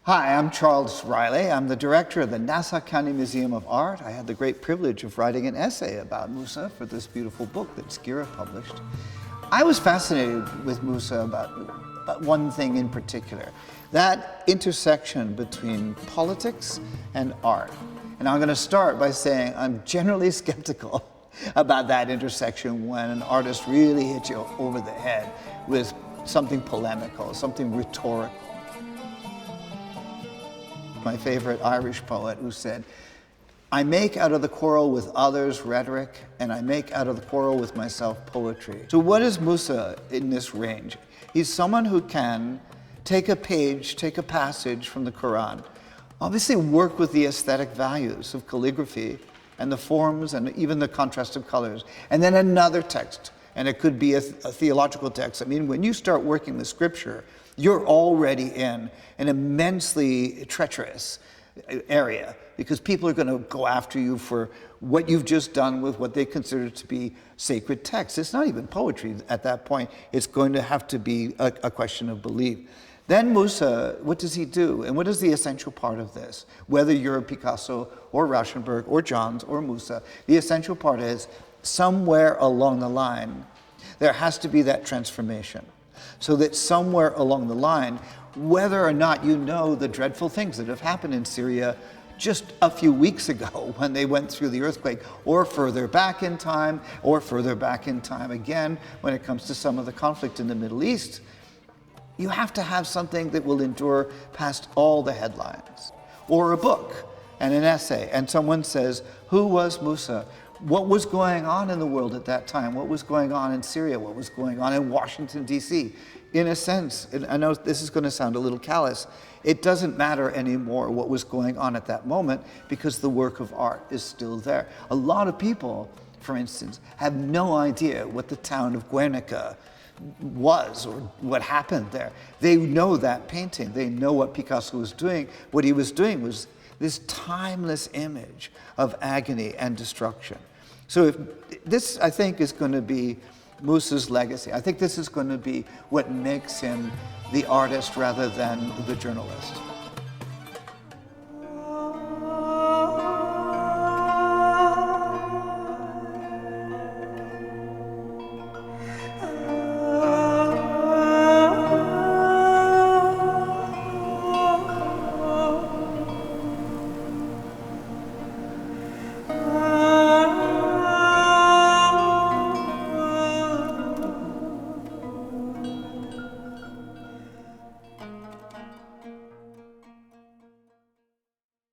Hi, I'm Charles Riley. I'm the director of the Nassau County Museum of Art. I had the great privilege of writing an essay about Mousa for this beautiful book that Skira published. I was fascinated with Mousa about one thing in particular, that intersection between politics and art. And I'm going to start by saying I'm generally skeptical about that intersection when an artist really hits you over the head with something polemical, something rhetorical. My favorite Irish poet who said, "I make out of the quarrel with others rhetoric, and I make out of the quarrel with myself poetry." So what is Mousa in this range? He's someone who can take a page, take a passage from the Quran, obviously work with the aesthetic values of calligraphy and the forms and even the contrast of colors, and then another text, and it could be a theological text. I mean, when you start working with scripture, you're already in an immensely treacherous area because people are going to go after you for what you've just done with what they consider to be sacred text. It's not even poetry at that point. It's going to have to be a question of belief. Then Mousa, what does he do? And what is the essential part of this? Whether you're a Picasso or Rauschenberg or Johns or Mousa, the essential part is somewhere along the line, there has to be that transformation. So that somewhere along the line, whether or not you know the dreadful things that have happened in Syria just a few weeks ago when they went through the earthquake, or further back in time, or further back in time again when it comes to some of the conflict in the Middle East, you have to have something that will endure past all the headlines. Or a book and an essay, and someone says, who was Mousa? What was going on in the world at that time? What was going on in Syria? What was going on in Washington, D.C.? In a sense, and I know this is going to sound a little callous, it doesn't matter anymore what was going on at that moment because the work of art is still there. A lot of people, for instance, have no idea what the town of Guernica was or what happened there. They know that painting. They know what Picasso was doing. What he was doing was this timeless image of agony and destruction. So if this, I think, is going to be Mousa's legacy. I think this is going to be what makes him the artist rather than the journalist.